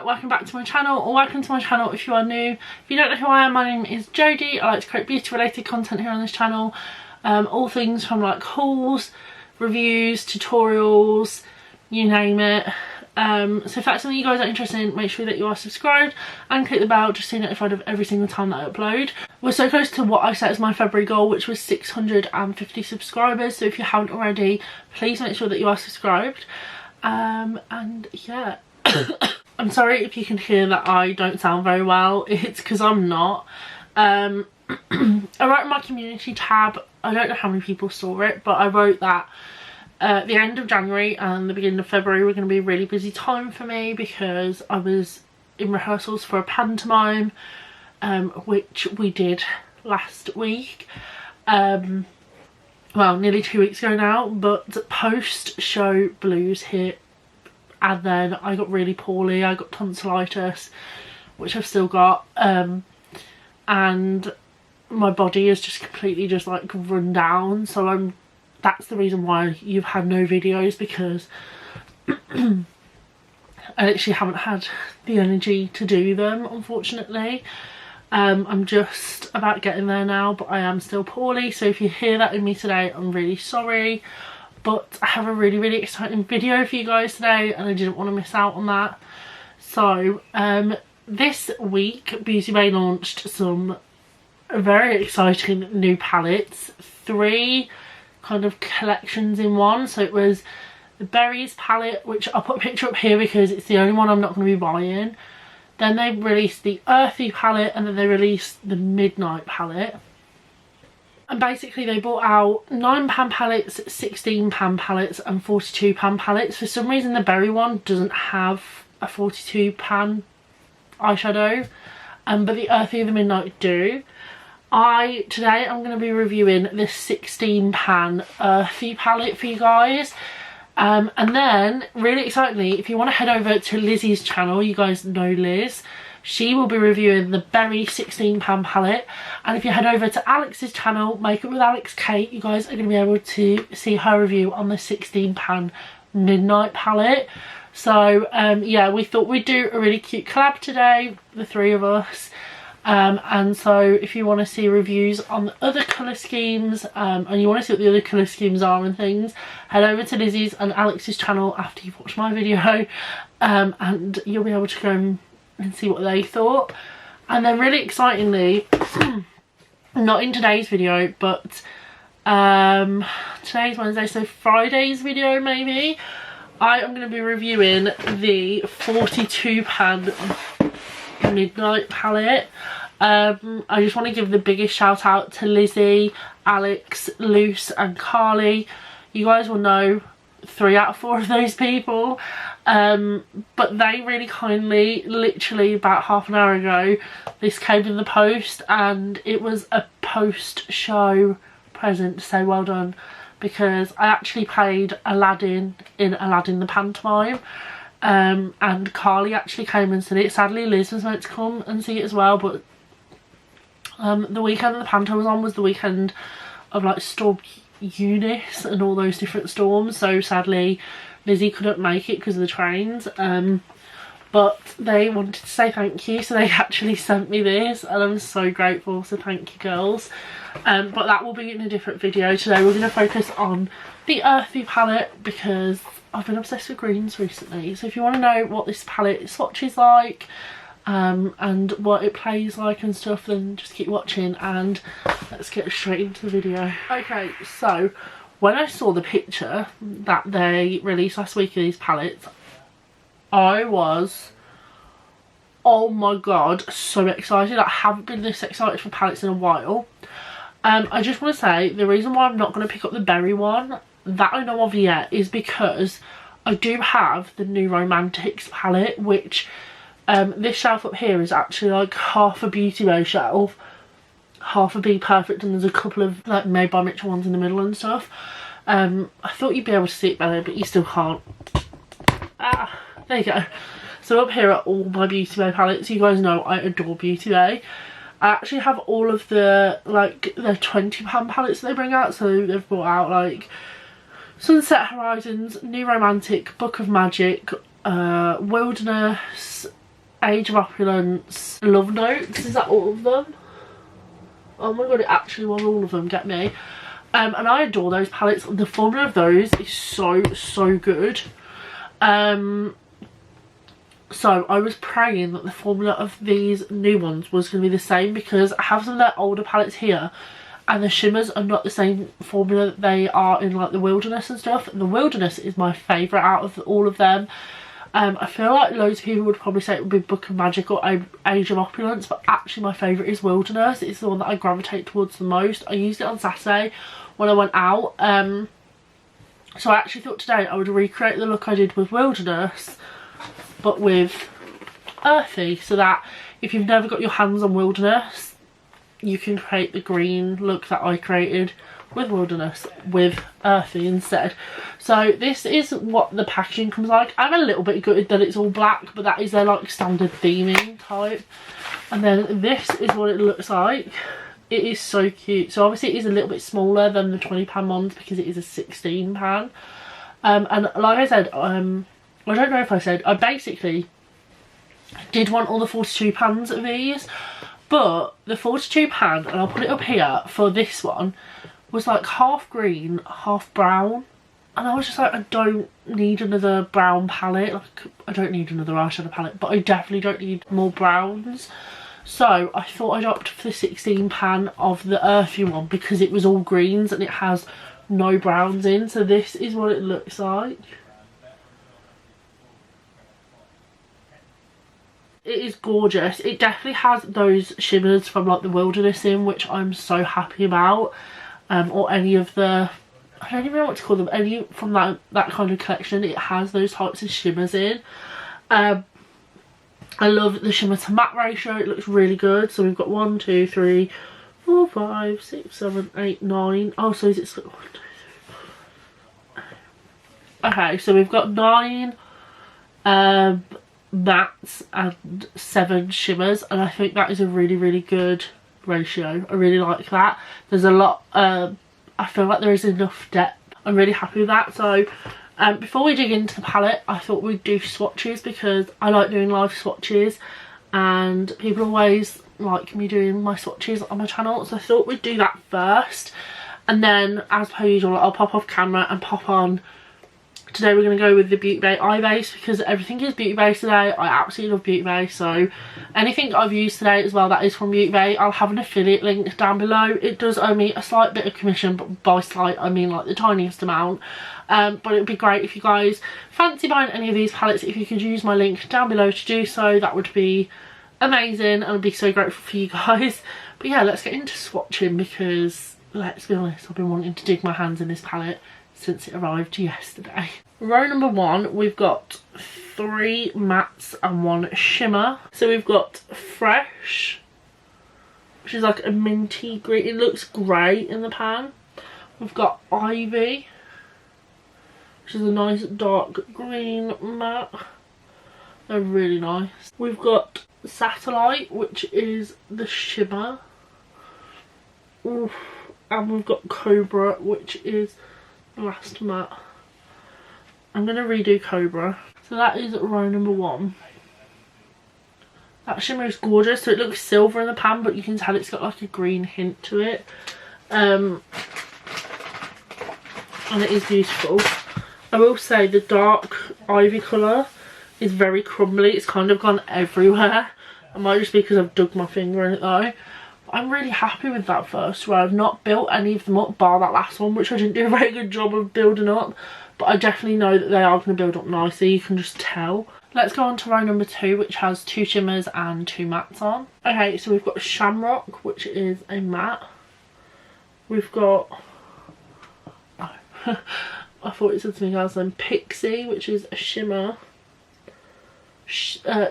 welcome back to my channel, or welcome to my channel if you are new. If you don't know who I am, my name is Jodie. I like to create beauty related content here on this channel. All things from like hauls, reviews, tutorials, you name it. So if that's something you guys are interested in, make sure that you are subscribed and click the bell just to be notified of every single time that I upload. We're so close to what I set as my February goal, which was 650 subscribers. So if you haven't already, please make sure that you are subscribed. And yeah. I'm sorry if you can hear that I don't sound very well. It's because I'm not. I wrote in my community tab, I don't know how many people saw it, but I wrote that the end of January and the beginning of February were going to be a really busy time for me because I was in rehearsals for a pantomime, which we did last week. Well, nearly 2 weeks ago now, but post-show blues hit. And then I got really poorly. I got tonsillitis, which I've still got, and my body is just completely just like run down. So that's the reason why you've had no videos, because I literally haven't had the energy to do them, unfortunately. I'm just about getting there now, but I am still poorly. So if you hear that in me today, I'm really sorry. But I have a really exciting video for you guys today, and I didn't want to miss out on that. So this week Beauty Bay launched some very exciting new palettes, 3 kind of collections in one. So it was the Berries palette, which I'll put a picture up here because it's the only one I'm not going to be buying. Then they released the Earthy palette, and then they released the Midnight palette. And basically they brought out £9 palettes, £16 palettes and £42 palettes. For some reason the berry one doesn't have a £42 eyeshadow, but the Earthy and the Midnight do. Today I'm going to be reviewing the £16 Earthy palette for you guys. And then, really excitedly, if you want to head over to Lizzie's channel, you guys know Liz, she will be reviewing the Berry £16 palette. And if you head over to Alix's channel, Makeup with Alix Kate, you guys are going to be able to see her review on the £16 Midnight palette. So yeah, we thought we'd do a really cute collab today, the 3 of us. And so if you want to see reviews on the other colour schemes, and you want to see what the other colour schemes are and things, head over to Lizzie's and Alix's channel after you've watched my video, and you'll be able to go and see what they thought. And then really excitingly, not in today's video, but today's Wednesday, so Friday's video maybe, I am going to be reviewing the £42 Midnight palette. I just want to give the biggest shout out to Lizzie, Alix, Luce and Carly. You guys will know 3 out of 4 of those people, but they really kindly, literally about half an hour ago, this came in the post, and it was a post-show present to say well done, because I actually played Aladdin in Aladdin the pantomime, and Carly actually came and said it. Sadly Liz was meant to come and see it as well, but the weekend the panto was on was the weekend of like Storm Eunice and all those different storms, so sadly Lizzie couldn't make it because of the trains, but they wanted to say thank you, so they actually sent me this, and I'm so grateful, so thank you girls. But that will be in a different video. Today we're going to focus on the Earthy palette because I've been obsessed with greens recently. So if you want to know what this palette swatches like, and what it plays like and stuff, then just keep watching and let's get straight into the video. Okay, so when I saw the picture that they released last week of these palettes, I was, oh my god, so excited. I haven't been this excited for palettes in a while. I just want to say the reason why I'm not going to pick up the berry one that I know of yet is because I do have the New Romantics palette, which this shelf up here is actually like half a Beauty Bay shelf, half a Be Perfect, and there's a couple of like Made by Mitchell ones in the middle and stuff. I thought you'd be able to see it better, but you still can't. There you go. So up here are all my Beauty Bay palettes. You guys know I adore Beauty Bay. I actually have all of the like the £20 palettes that they bring out. So they've brought out like Sunset Horizons, New Romantic, Book of Magic, Wilderness, Age of Opulence, Love Notes. Is that all of them? Oh my god, it actually was all of them, get me. And I adore those palettes. The formula of those is so good. So I was praying that the formula of these new ones was going to be the same, because I have some of their older palettes here and the shimmers are not the same formula that they are in like the Wilderness and stuff. The Wilderness is my favourite out of all of them. I feel like loads of people would probably say it would be Book of Magic or Age of Opulence, but actually my favourite is Wilderness. It's the one that I gravitate towards the most. I used it on Saturday when I went out. So I actually thought today I would recreate the look I did with Wilderness, but with Earthy, so that if you've never got your hands on Wilderness, you can create the green look that I created with Wilderness with Earthy instead. So this is what the packaging comes like. I'm a little bit gutted that it's all black, but that is their like standard theming type. And then this is what it looks like. It is so cute. So obviously it is a little bit smaller than the £20 ones because it is a 16 pan. And like I said, I don't know if I said, I basically did want all the 42 pans of these, but the 42 pan, and I'll put it up here for this one, was like half green, half brown. And I was just like, I don't need another brown palette. Like, I don't need another eyeshadow palette, but I definitely don't need more browns. So I thought I'd opt for the 16 pan of the Earthy one because it was all greens and it has no browns in. So this is what it looks like. It is gorgeous. It definitely has those shimmers from like the Wilderness in, which I'm so happy about. Or any of the, I don't even know what to call them, any from that kind of collection. It has those types of shimmers in. I love the shimmer to matte ratio. It looks really good. So we've got 1, 2, 3, 4, 5, 6, 7, 8, 9. Oh, so is it 1, 2, 3. Okay, so we've got 9 mattes and 7 shimmers, and I think that is a really good ratio. I really like that. There's a lot, I feel like there is enough depth. I'm really happy with that. So before we dig into the palette, I thought we'd do swatches because I like doing live swatches and people always like me doing my swatches on my channel, so I thought we'd do that first, and then as per usual I'll pop off camera and pop on. Today we're going to go with the Beauty Bay eye base because everything is Beauty Bay today. I absolutely love Beauty Bay, so anything I've used today as well that is from Beauty Bay, I'll have an affiliate link down below. It does owe me a slight bit of commission, but by slight I mean like the tiniest amount. But it would be great if you guys fancy buying any of these palettes, if you could use my link down below to do so. That would be amazing and I'd be so grateful for you guys. But yeah, let's get into swatching because let's be honest, I've been wanting to dig my hands in this palette since it arrived yesterday. Row number 1, we've got 3 mattes and 1 shimmer. So we've got Fresh, which is like a minty green. It looks grey in the pan. We've got Ivy, which is a nice dark green matte. They're really nice. We've got Satellite, which is the shimmer. Oof. And we've got Cobra, which is the last matte. I'm going to redo Cobra. So that is row number 1. That shimmer is gorgeous. So it looks silver in the pan, but you can tell it's got like a green hint to it. And it is beautiful. I will say the dark Ivy colour is very crumbly. It's kind of gone everywhere. It might just be because I've dug my finger in it though. I'm really happy with that first row. I've not built any of them up bar that last one, which I didn't do a very good job of building up. But I definitely know that they are going to build up nicely. You can just tell. Let's go on to row number 2, which has 2 shimmers and 2 mattes on. Okay, so we've got Shamrock, which is a matte. We've got... Oh, I thought it said something else then. Pixie, which is a shimmer.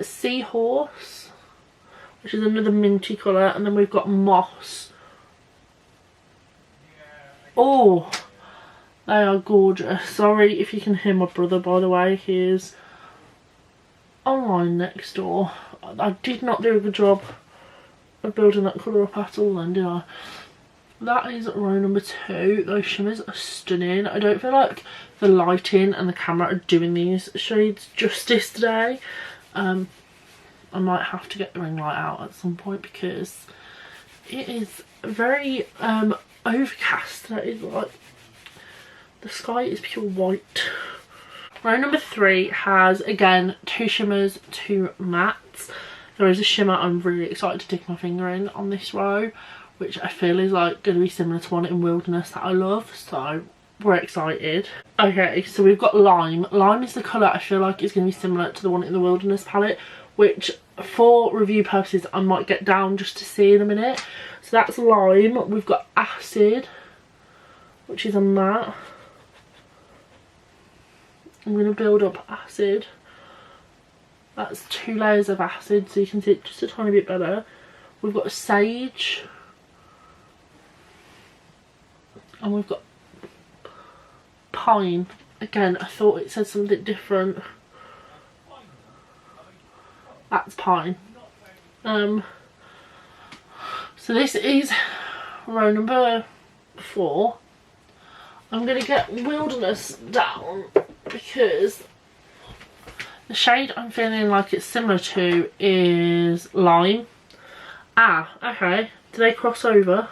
Seahorse, which is another minty colour. And then we've got Moss. Oh! They are gorgeous. Sorry if you can hear my brother, by the way. He is online next door. I did not do a good job of building that colour up at all then, did I? That is row number 2. Those shimmers are stunning. I don't feel like the lighting and the camera are doing these shades justice today. I might have to get the ring light out at some point because it is very overcast. That is like, the sky is pure white. Row number 3 has, again, 2 shimmers, 2 mattes. There is a shimmer I'm really excited to dig my finger in on this row, which I feel is like going to be similar to one in Wilderness that I love, so we're excited. Okay, so we've got Lime. Lime is the colour I feel like is going to be similar to the one in the Wilderness palette, which for review purposes I might get down just to see in a minute. So that's Lime. We've got Acid, which is a matte. I'm going to build up Acid. That's 2 layers of Acid, so you can see it just a tiny bit better. We've got Sage. And we've got Pine. Again, I thought it said something different. That's Pine. So this is row number 4. I'm going to get Wilderness down because the shade I'm feeling like it's similar to is Lime. Ah, okay. Do they cross over?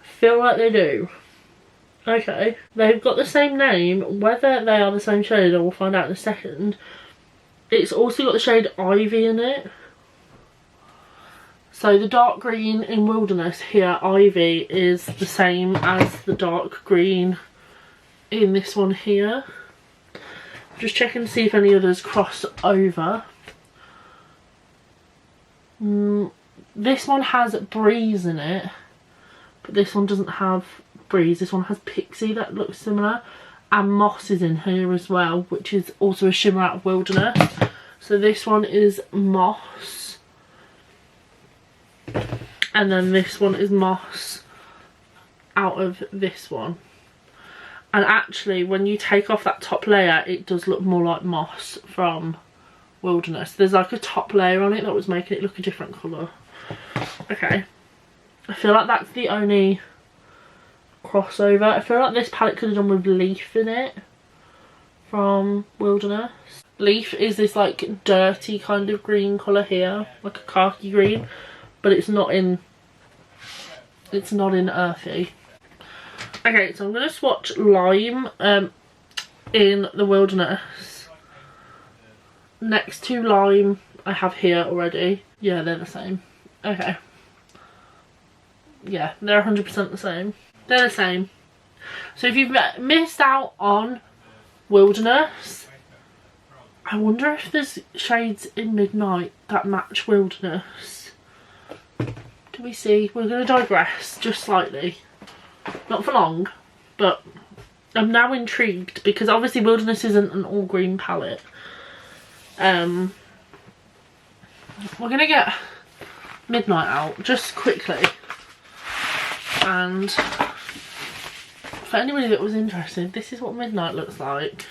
I feel like they do. Okay. They've got the same name. Whether they are the same shade, I will find out in a second. It's also got the shade Ivy in it. So the dark green in Wilderness here, Ivy, is the same as the dark green in this one here. Just checking to see if any others cross over. This one has Breeze in it, but this one doesn't have Breeze. This one has Pixie that looks similar, and Moss is in here as well, which is also a shimmer out of Wilderness. So this one is Moss, and then this one is Moss out of this one. And actually, when you take off that top layer, it does look more like Moss from Wilderness. There's like a top layer on it that was making it look a different colour. Okay. I feel like that's the only crossover. I feel like this palette could have done with Leaf in it from Wilderness. Leaf is this like dirty kind of green colour here, like a khaki green, but it's not in Earthy. Okay, so I'm going to swatch Lime in the Wilderness next to Lime I have here already. Yeah, they're the same. Okay. Yeah, they're 100% the same. They're the same. So if you've missed out on Wilderness, I wonder if there's shades in Midnight that match Wilderness. Do we see? We're going to digress just slightly. Not for long, but I'm now intrigued because obviously Wilderness isn't an all green palette. We're going to get Midnight out just quickly, and for anybody that was interested, this is what Midnight looks like.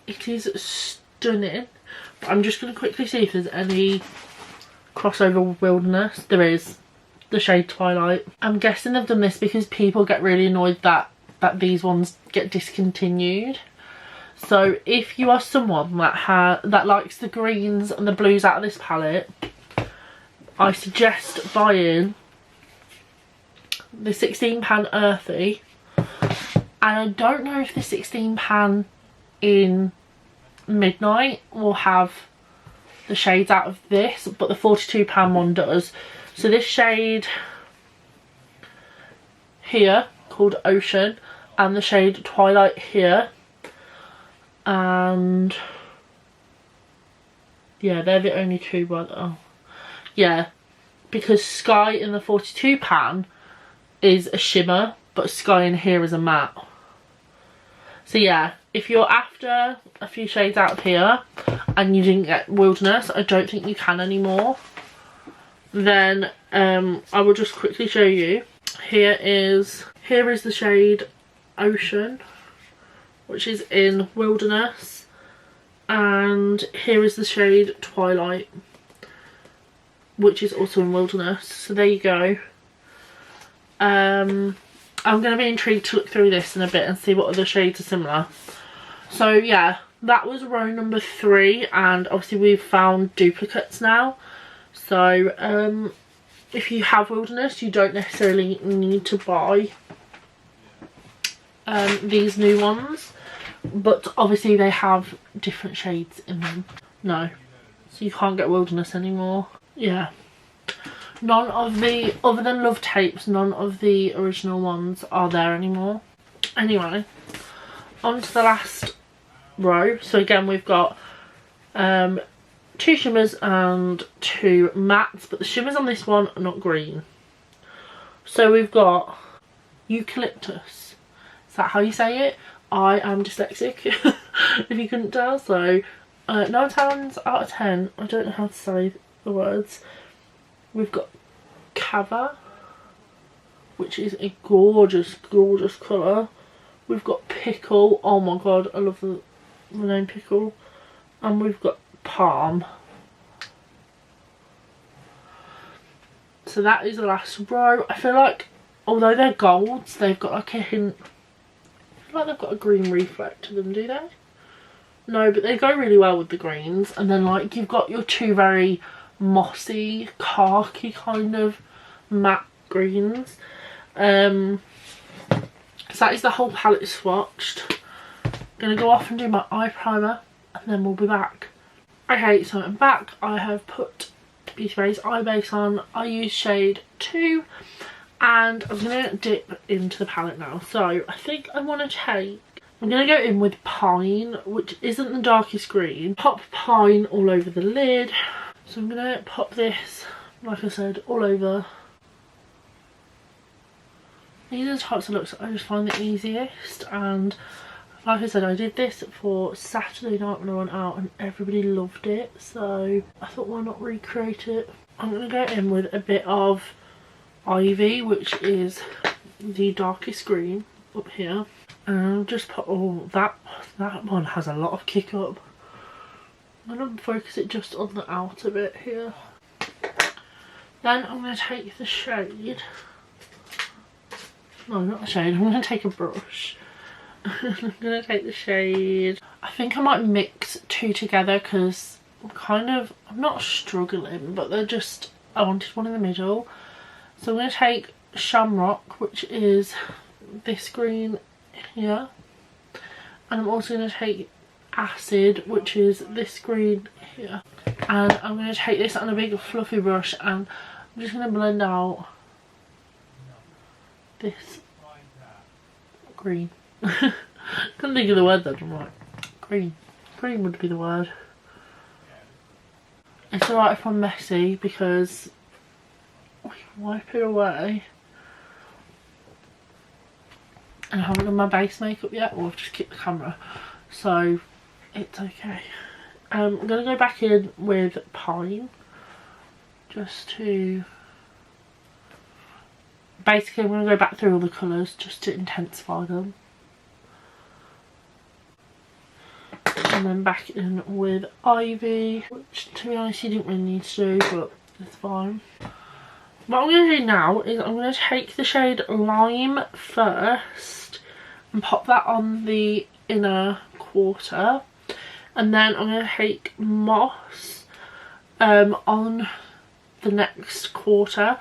It is stunning, but I'm just going to quickly see if there's any crossover with Wilderness. There is. The shade Twilight. I'm guessing they've done this because people get really annoyed that these ones get discontinued. So if you are someone that likes the greens and the blues out of this palette, I suggest buying the 16 pan Earthy. And I don't know if the 16 pan in Midnight will have the shades out of this, but the 42 pan one does. So this shade here called Ocean, and the shade Twilight here, and yeah, they're the only two. Oh yeah, because Sky in the 42 pan is a shimmer, but Sky in here is a matte. So yeah, if you're after a few shades out of here and you didn't get Wilderness, I don't think you can anymore. Then I will just quickly show you. Here is the shade Ocean, which is in Wilderness, and here is the shade Twilight, which is also in Wilderness. So there you go. I'm going to be intrigued to look through this in a bit and see what other shades are similar. So yeah, that was row number 3, and obviously we've found duplicates now. So if you have Wilderness, you don't necessarily need to buy these new ones, but obviously they have different shades in them. No, so you can't get Wilderness anymore. Yeah, none of the, other than Love Tapes, none of the original ones are there anymore. Anyway, on to the last row. So again, we've got 2 shimmers and 2 mattes, but the shimmers on this one are not green. So we've got Eucalyptus. Is that how you say it? I am dyslexic, if you couldn't tell. So 9 times out of 10, I don't know how to say the words. We've got Cava, which is a gorgeous, gorgeous colour. We've got Pickle. Oh my god, I love the name Pickle. And we've got Palm. So that is the last row. I feel like, although they're golds, they've got like a hint. I feel like they've got a green reflect to them, do they? No, but they go really well with the greens. And then like you've got your 2 very mossy, khaki kind of matte greens. So that is the whole palette swatched. I'm gonna go off and do my eye primer and then we'll be back. Okay, so I'm back. I have put Beauty Bay's eye base on. I use shade 2 and I'm gonna dip into the palette now. So I think I want to take, I'm gonna go in with Pine, which isn't the darkest green. Pop Pine all over the lid. So I'm gonna pop this, like I said, all over. These are the types of looks that I just find the easiest, and like I said, I did this for Saturday night when I went out and everybody loved it, so I thought why not recreate it. I'm going to go in with a bit of Ivy, which is the darkest green up here, and just put all that one has a lot of kick up. I'm going to focus it just on the outer bit here. Then I'm going to take the shade, no, not the shade, I'm going to take a brush. I'm going to take the shade, I think I might mix 2 together because I'm not struggling, but they're just, I wanted one in the middle. So I'm going to take Shamrock, which is this green here, and I'm also going to take Acid, which is this green here, and I'm going to take this on a big fluffy brush and I'm just going to blend out this green. Couldn't think of the word then, I'm like, green. Green would be the word. It's alright if I'm messy because we can wipe it away. And I haven't done my base makeup yet, or I've just kicked the camera, so it's okay. I'm going to go back in with Pine, just to, basically I'm going to go back through all the colours just to intensify them. And then back in with Ivy, which to be honest you didn't really need to do, but it's fine. What I'm going to do now is I'm going to take the shade Lime first and pop that on the inner quarter, and then I'm going to take Moss on the next quarter,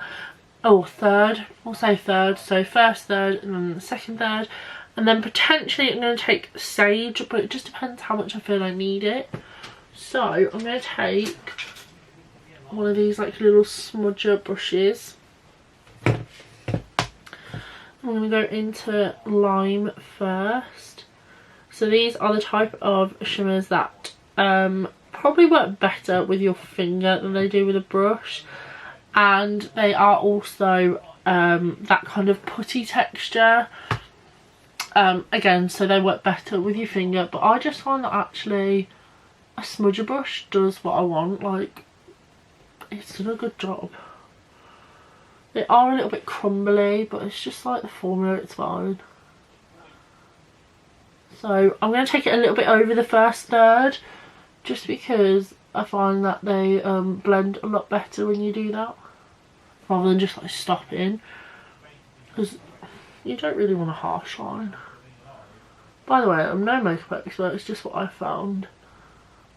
or third, we'll say third, so first third and then the second third, and then potentially I'm going to take Sage, but it just depends how much I feel I need it. So I'm going to take one of these like little smudger brushes. I'm going to go into Lime first. So these are the type of shimmers that probably work better with your finger than they do with a brush, and they are also that kind of putty texture. Again, so they work better with your finger, but I just find that actually a smudger brush does what I want. Like, it's done a good job. They are a little bit crumbly, but it's just like the formula, it's fine. So I'm going to take it a little bit over the first third, just because I find that they blend a lot better when you do that, rather than just like stopping, because you don't really want a harsh line. But By the way, I'm no makeup expert, it's just what I found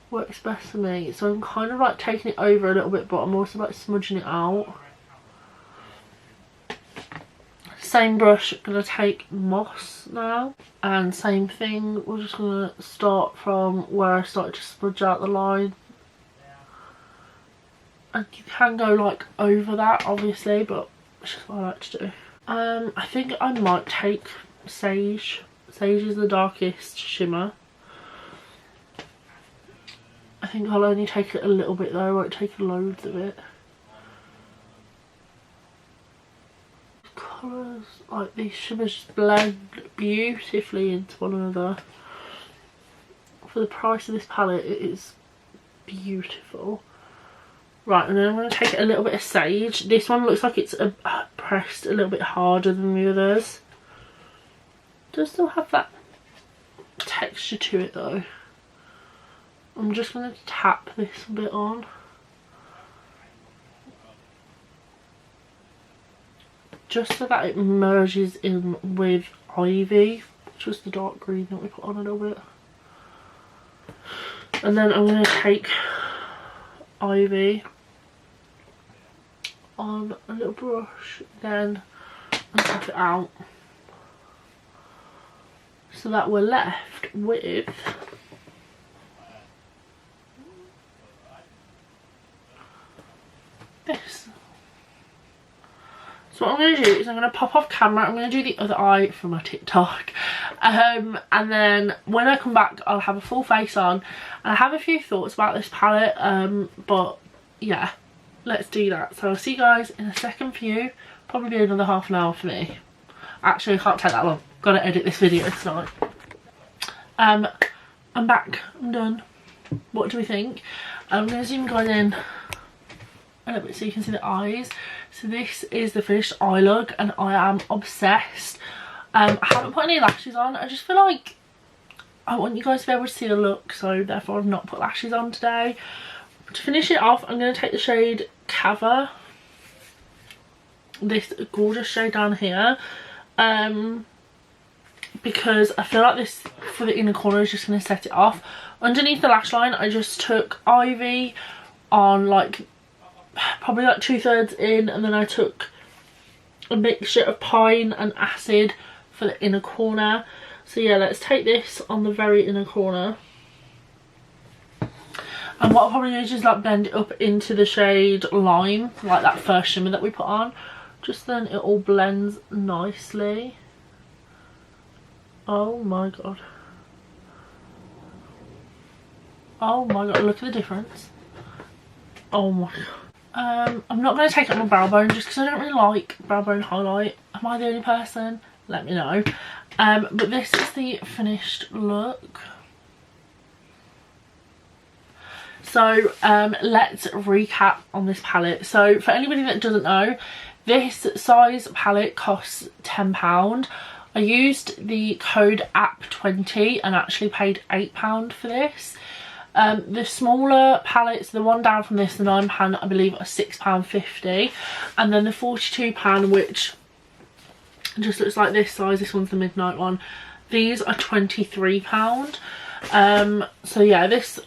works best for me. So I'm kind of like taking it over a little bit, but I'm also like smudging it out. Same brush, gonna take Moss now, and same thing, we're just gonna start from where I started to smudge out the line. And you can go like over that obviously, but it's just what I like to do. I think I might take Sage. Sage is the darkest shimmer. I think I'll only take it a little bit though, I won't take loads of it. Colours, like these shimmers just blend beautifully into one another. For the price of this palette, it is beautiful. Right, and then I'm going to take a little bit of Sage. This one looks like it's pressed a little bit harder than the others. Does still have that texture to it though. I'm just going to tap this a bit on. Just so that it merges in with Ivy, which was the dark green that we put on a little bit. And then I'm going to take Ivy on a little brush again and tap it out. So that we're left with this. So what I'm going to do is I'm going to pop off camera, I'm going to do the other eye for my TikTok, and then when I come back I'll have a full face on, and I have a few thoughts about this palette, but yeah, let's do that. So I'll see you guys in a second for you, probably another half an hour for me. Actually, I can't take that long, gotta edit this video tonight. I'm back, I'm done. What do we think? I'm going to zoom guys in a little bit so you can see the eyes. So this is the finished eye look and I am obsessed. I haven't put any lashes on. I just feel like I want you guys to be able to see the look, so therefore I've not put lashes on today. To finish it off, I'm going to take the shade Cava, this gorgeous shade down here, because I feel like this for the inner corner is just going to set it off. Underneath the lash line I just took Ivy on like probably like 2/3 in, and then I took a mixture of Pine and Acid for the inner corner. So yeah, let's take this on the very inner corner, and what I'll probably do is just like blend it up into the shade Lime, like that first shimmer that we put on, just then it all blends nicely. Oh my god, oh my god, look at the difference. Oh my god. I'm not going to take it on my brow bone just because I don't really like brow bone highlight. Am I the only person? Let me know. But this is the finished look. So let's recap on this palette. So for anybody that doesn't know, this size palette costs £10. I used the code app20 and actually paid £8 for this. The smaller palettes, the one down from this, the £9 I believe, are £6.50, and then the £42, which just looks like this size, this one's the midnight one, these are £23. So yeah, this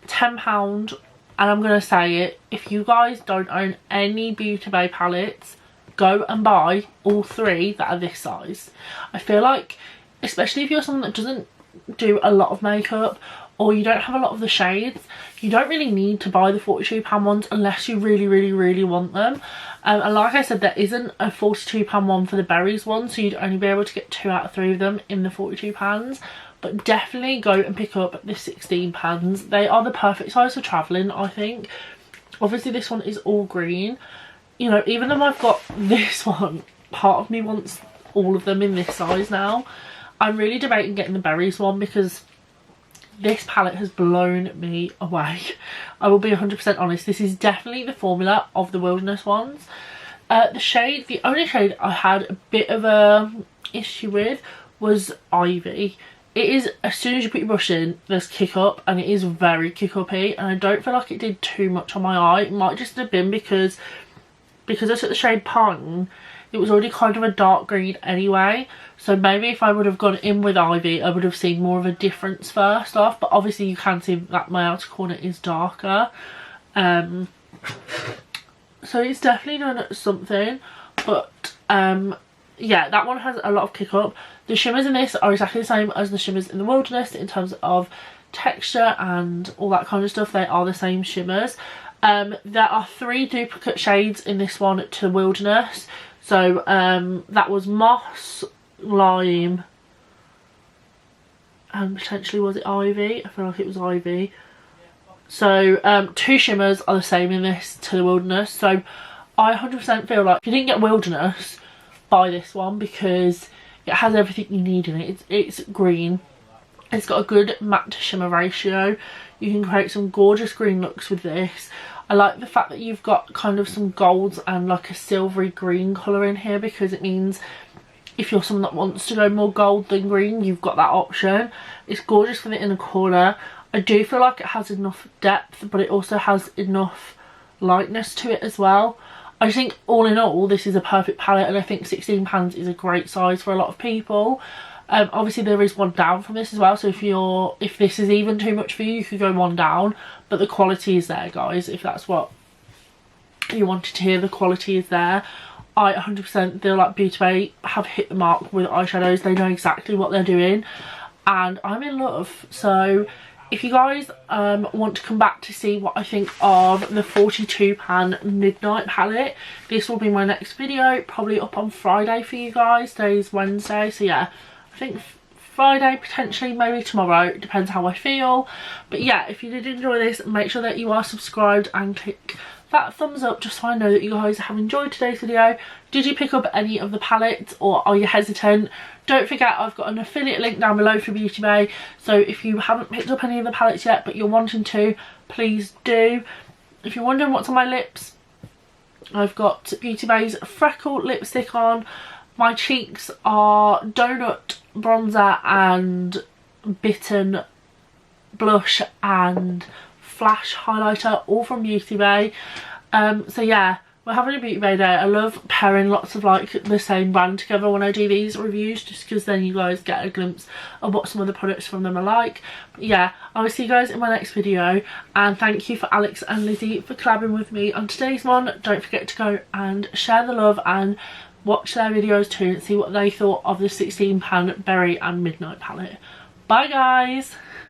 £10, and I'm gonna say it, if you guys don't own any Beauty Bay palettes, go and buy all three that are this size. I feel like, especially if you're someone that doesn't do a lot of makeup, or you don't have a lot of the shades, you don't really need to buy the £42 ones unless you really want them. And like I said, there isn't a £42 one for the berries one, so you'd only be able to get 2 out of 3 of them in the £42. But definitely go and pick up the £16. They are the perfect size for travelling, I think. Obviously this one is all green. You know, even though I've got this one, part of me wants all of them in this size now. I'm really debating getting the berries one because this palette has blown me away. I will be 100% honest, this is definitely the formula of the Wilderness ones. The only shade I had a bit of a issue with was Ivy. It is, as soon as you put your brush in, there's kick up, and it is very kick uppy, and I don't feel like it did too much on my eye. It might just have been because I took the shade Pine, it was already kind of a dark green anyway, so maybe if I would have gone in with Ivy I would have seen more of a difference first off, but obviously you can see that my outer corner is darker. So it's definitely done something, but yeah, that one has a lot of kick up. The shimmers in this are exactly the same as the shimmers in the Wilderness in terms of texture and all that kind of stuff. They are the same shimmers. There are 3 duplicate shades in this one to Wilderness. So that was Moss, Lime, and potentially was it Ivy? I feel like it was Ivy. So 2 shimmers are the same in this to the Wilderness. So I 100% feel like if you didn't get Wilderness, buy this one because it has everything you need in it. It's green. It's got a good matte to shimmer ratio. You can create some gorgeous green looks with this. I like the fact that you've got kind of some golds and like a silvery green colour in here, because it means if you're someone that wants to go more gold than green, you've got that option. It's gorgeous for the inner corner. I do feel like it has enough depth, but it also has enough lightness to it as well. I just think all in all this is a perfect palette, and I think £16 is a great size for a lot of people. Obviously there is one down from this as well, so if this is even too much for you, you could go one down, but the quality is there, guys. If that's what you wanted to hear, the quality is there. I 100% feel like Beauty Bay have hit the mark with eyeshadows. They know exactly what they're doing and I'm in love. So if you guys want to come back to see what I think of the £42 Midnight palette, this will be my next video, probably up on Friday for you guys. Today's Wednesday, so yeah, I think Friday, potentially maybe tomorrow, it depends how I feel. But yeah, if you did enjoy this, make sure that you are subscribed and click that thumbs up just so I know that you guys have enjoyed today's video. Did you pick up any of the palettes, or are you hesitant? Don't forget I've got an affiliate link down below for Beauty Bay, so if you haven't picked up any of the palettes yet but you're wanting to, please do. If you're wondering what's on my lips, I've got Beauty Bay's Freckle lipstick on. My cheeks are Donut bronzer and Bitten blush and Flash highlighter, all from Beauty Bay. So yeah, we're having a Beauty Bay day. I love pairing lots of like the same brand together when I do these reviews, just because then you guys get a glimpse of what some of the products from them are like. But yeah, I will see you guys in my next video, and thank you for Alix and Lizzie for collabing with me on today's one. Don't forget to go and share the love and watch their videos too and see what they thought of the £16 Berry and Midnight palette. Bye guys!